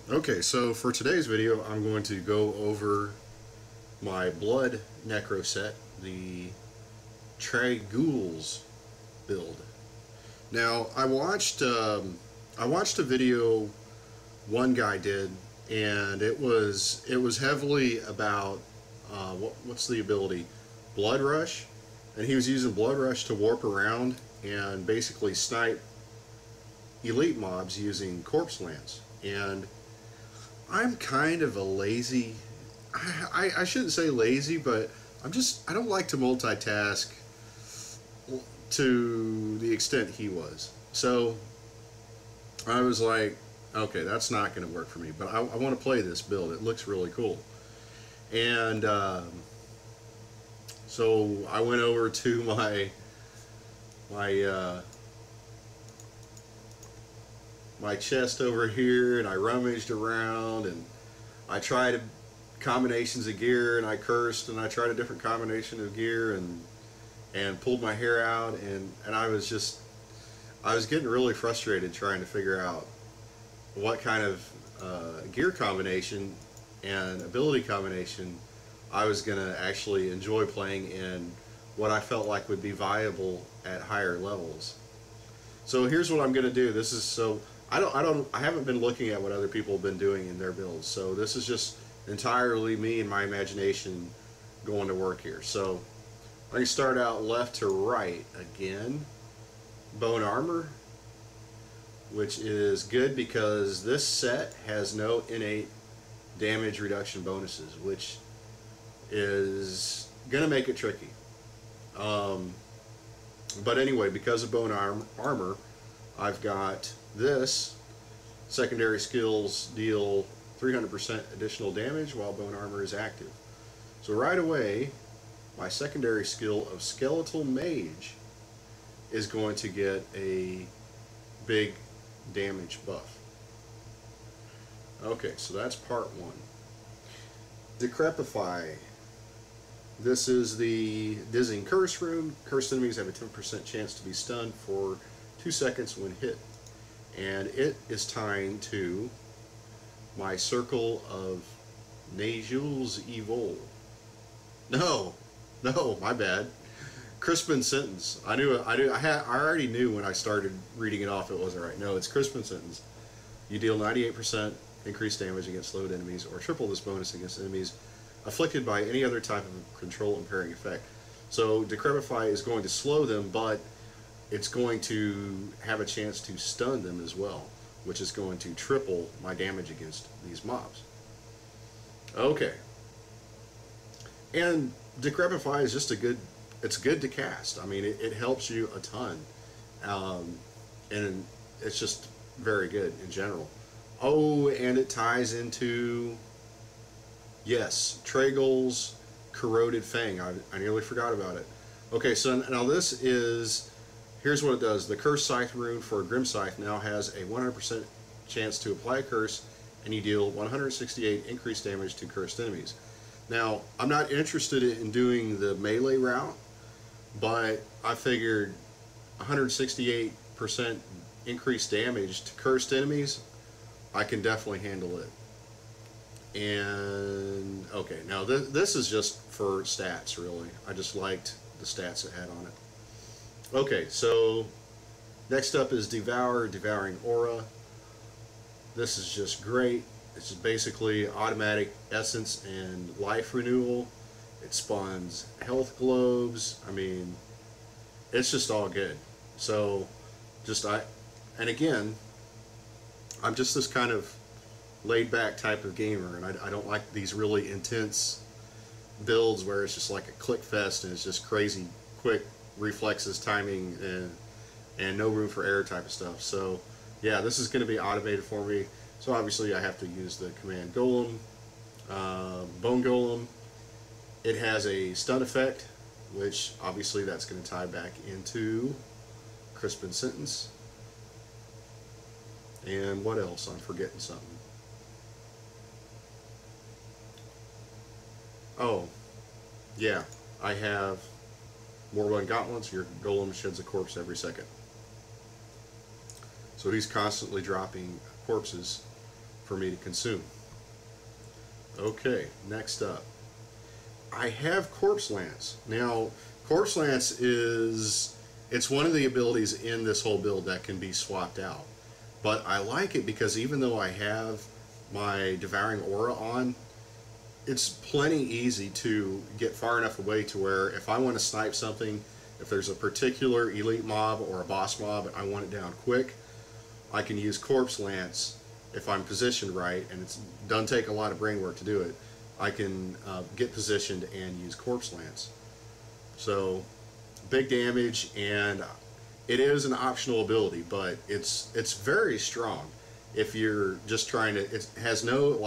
Okay, so for today's video, I'm going to go over my blood Necro set, the Trag'ouls build. Now, I watched a video one guy did, and it was heavily about what's the ability, Blood Rush, and he was using Blood Rush to warp around and basically snipe elite mobs using corpse lance. And I'm kind of a lazy, I shouldn't say lazy, but I don't like to multitask to the extent he was. So I was like, okay, that's not going to work for me, but I want to play this build. It looks really cool. And so I went over to my chest over here, and I rummaged around, and I tried combinations of gear, and I cursed, and I tried a different combination of gear, and pulled my hair out, and I was getting really frustrated trying to figure out what kind of gear combination and ability combination I was going to actually enjoy playing in what I felt like would be viable at higher levels. So here's what I'm going to do. This is so I haven't been looking at what other people have been doing in their builds. So this is just entirely me and my imagination going to work here. So I'm going to start out left to right again. Bone armor, which is good because this set has no innate damage reduction bonuses, which is going to make it tricky. But anyway, because of bone armor, I've got this. Secondary skills deal 300% additional damage while bone armor is active. So right away, my secondary skill of skeletal mage is going to get a big damage buff. Okay, so that's part one. Decrepify. This is the dizzying curse rune. Cursed enemies have a 10% chance to be stunned for 2 seconds when hit, and it is tying to my circle of Trag'ouls evil. No, my bad. Crispin sentence. I already knew when I started reading it off it wasn't right. No, it's Crispin sentence. You deal 98% increased damage against slowed enemies, or triple this bonus against enemies afflicted by any other type of control impairing effect. So Decrepify is going to slow them, but it's going to have a chance to stun them as well, which is going to triple my damage against these mobs. Okay. And Decrepify is just it's good to cast. I mean, it helps you a ton. And it's just very good in general. Oh, and it ties into, yes, Trag'ouls Corroded Fang. I nearly forgot about it. Okay, so now this is, here's what it does. The Curse Scythe rune for Grim Scythe now has a 100% chance to apply a curse, and you deal 168 increased damage to cursed enemies. Now, I'm not interested in doing the melee route, but I figured 168% increased damage to cursed enemies, I can definitely handle it. And okay, now this is just for stats, really. I just liked the stats it had on it. Okay, so next up is Devour, Devouring Aura. This is just great. It's just basically automatic essence and life renewal. It spawns health globes. I mean, it's just all good. So and again, I'm just this kind of laid back type of gamer, and I don't like these really intense builds where it's just like a click fest and it's just crazy quick reflexes, timing, and no room for error type of stuff. So yeah, this is going to be automated for me. So obviously I have to use the command Golem, Bone Golem. It has a stun effect, which obviously that's going to tie back into Crispin Sentence. And what else? I'm forgetting something. Oh, yeah, I have Morbund Gauntlets. Your golem sheds a corpse every second. So he's constantly dropping corpses for me to consume. Okay, next up, I have Corpse Lance. Now, Corpse Lance it's one of the abilities in this whole build that can be swapped out. But I like it because even though I have my Devouring Aura on, it's plenty easy to get far enough away to where if I want to snipe something, if there's a particular elite mob or a boss mob and I want it down quick, I can use Corpse Lance if I'm positioned right, and it doesn't take a lot of brain work to do it. I can get positioned and use Corpse Lance. So big damage, and it is an optional ability, but it's very strong if you're just trying to. It has no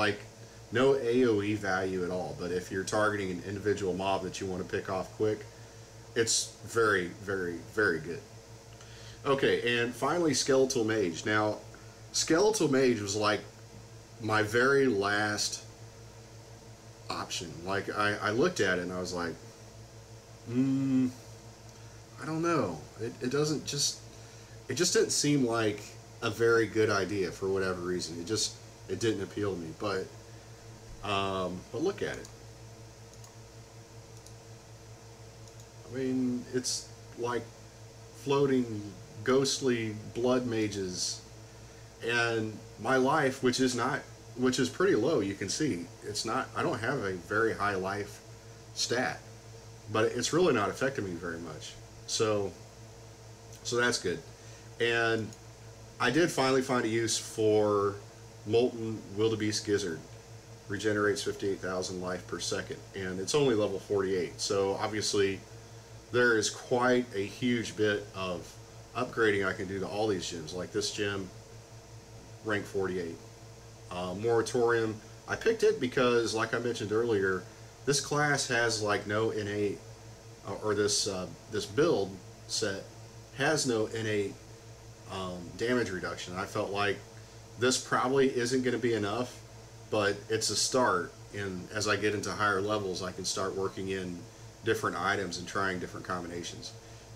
AoE value at all, but if you're targeting an individual mob that you want to pick off quick, it's very, very, very good. Okay, and finally Skeletal Mage. Now, Skeletal Mage was like my very last option. Like, I looked at it and I was like, I don't know. It just didn't seem like a very good idea for whatever reason. It didn't appeal to me. But look at it. I mean, it's like floating ghostly blood mages, and my life, which is pretty low. You can see it's not. I don't have a very high life stat, but it's really not affecting me very much. So that's good. And I did finally find a use for Molten Wildebeest Gizzard. Regenerates 58,000 life per second, and it's only level 48. So obviously there is quite a huge bit of upgrading I can do to all these gems. Like this gem, rank 48. Moratorium, I picked it because, like I mentioned earlier, this class has like no innate, or this build set has no innate damage reduction. I felt like this probably isn't going to be enough, but it's a start, and as I get into higher levels I can start working in different items and trying different combinations.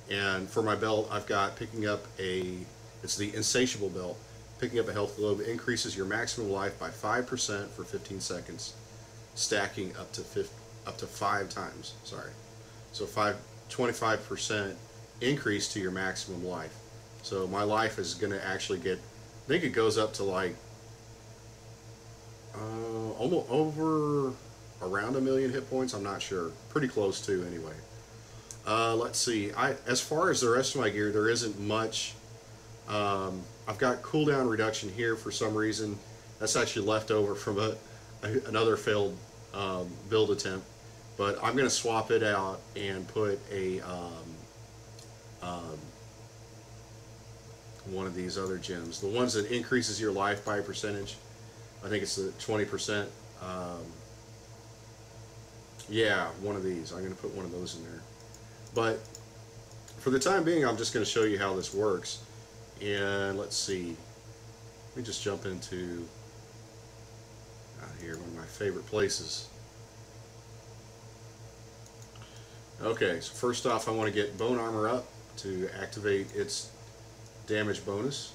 And for my belt, I've got it's the Insatiable belt. Picking up a health globe increases your maximum life by 5% for 15 seconds, stacking up to 5 times. Sorry, so 25% increase to your maximum life. So my life is going to actually get, I think it goes up to like almost over around 1 million hit points. I'm not sure. Pretty close to anyway. Let's see. As far as the rest of my gear, there isn't much. I've got cooldown reduction here for some reason. That's actually left over from another failed build attempt. But I'm going to swap it out and put a one of these other gems. The ones that increases your life by a percentage. I think it's the 20%. Yeah, one of these. I'm going to put one of those in there. But for the time being, I'm just going to show you how this works. And let's see. Let me just jump into out here, one of my favorite places. Okay, so first off, I want to get Bone Armor up to activate its damage bonus.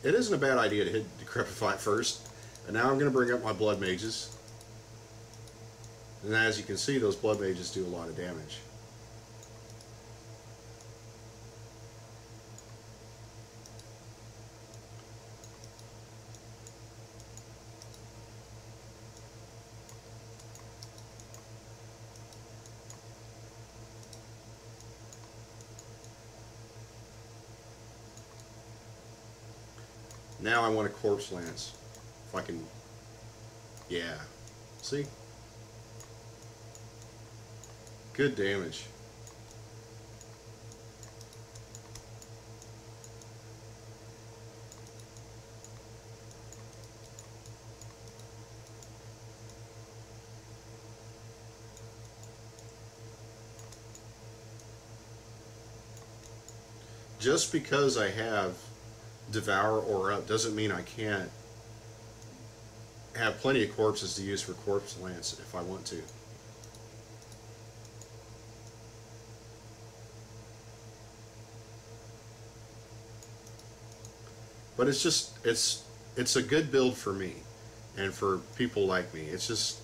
It isn't a bad idea to hit Decrepify first. And now I'm going to bring up my Blood Mages. And as you can see, those Blood Mages do a lot of damage. Now I want a Corpse Lance. If I can, yeah, see? Good damage. Just because I have Devour or up doesn't mean I can't have plenty of corpses to use for Corpse Lance if I want to. but it's a good build for me and for people like me. It's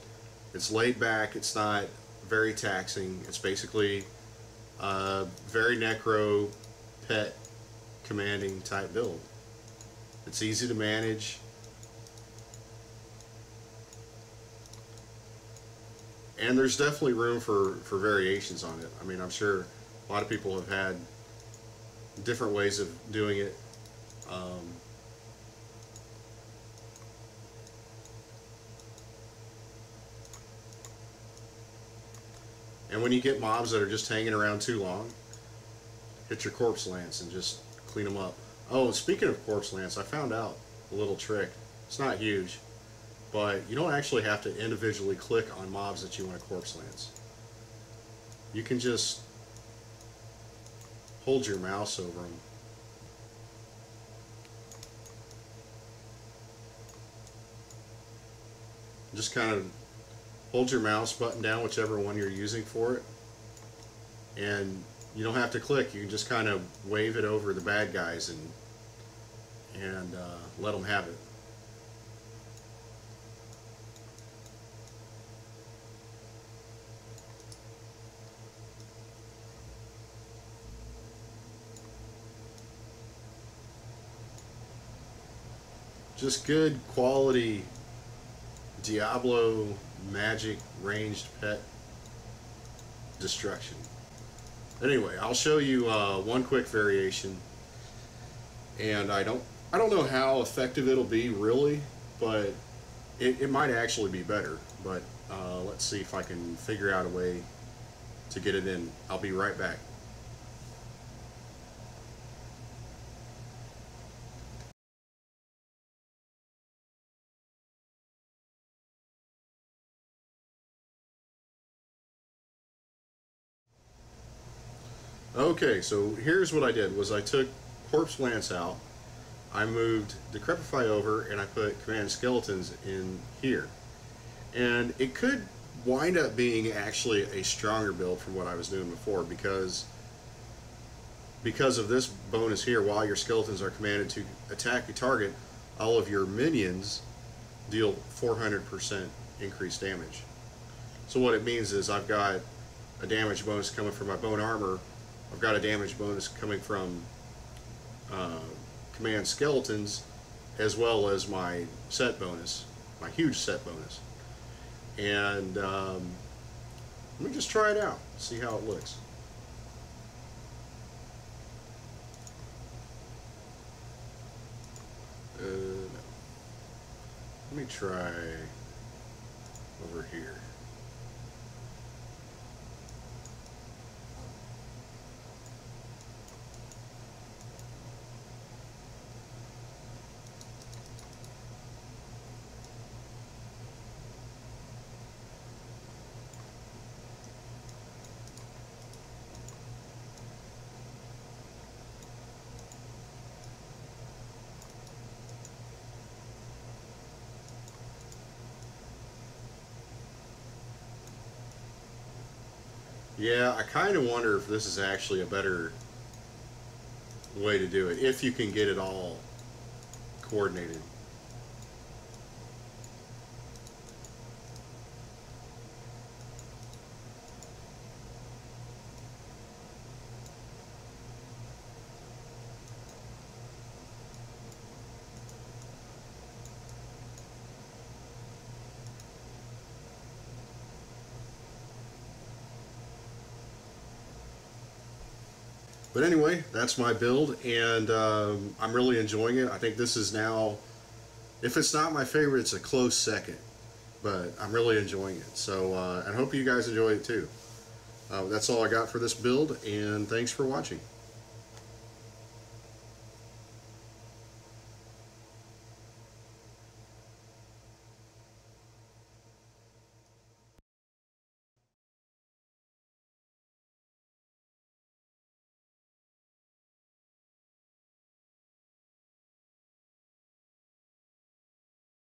laid back. It's not very taxing. It's basically a very Necro pet commanding type build. It's easy to manage. And there's definitely room for variations on it. I mean, I'm sure a lot of people have had different ways of doing it. And when you get mobs that are just hanging around too long, hit your corpse lance and just clean them up. Oh, speaking of corpse lance, I found out a little trick. It's not huge, but you don't actually have to individually click on mobs that you want to corpse lance. You can just hold your mouse over them. Just kind of hold your mouse button down, whichever one you're using for it, and you don't have to click. You can just kind of wave it over the bad guys and let them have it. Just good quality Diablo magic ranged pet destruction. Anyway, I'll show you one quick variation, and I don't know how effective it'll be really, but it might actually be better. But let's see if I can figure out a way to get it in. I'll be right back. Okay, so here's what I did was I took Corpse Lance out, I moved Decrepify over, and I put Command Skeletons in here. And it could wind up being actually a stronger build from what I was doing before, because of this bonus here. While your skeletons are commanded to attack a target, all of your minions deal 400% increased damage. So what it means is I've got a damage bonus coming from my bone armor. I've got a damage bonus coming from Command Skeletons, as well as my set bonus, my huge set bonus. And let me just try it out, see how it looks. No. Let me try over here. Yeah, I kind of wonder if this is actually a better way to do it, if you can get it all coordinated. But anyway, that's my build, and I'm really enjoying it. I think this is now, if it's not my favorite, it's a close second. But I'm really enjoying it. So I hope you guys enjoy it too. That's all I got for this build, and thanks for watching.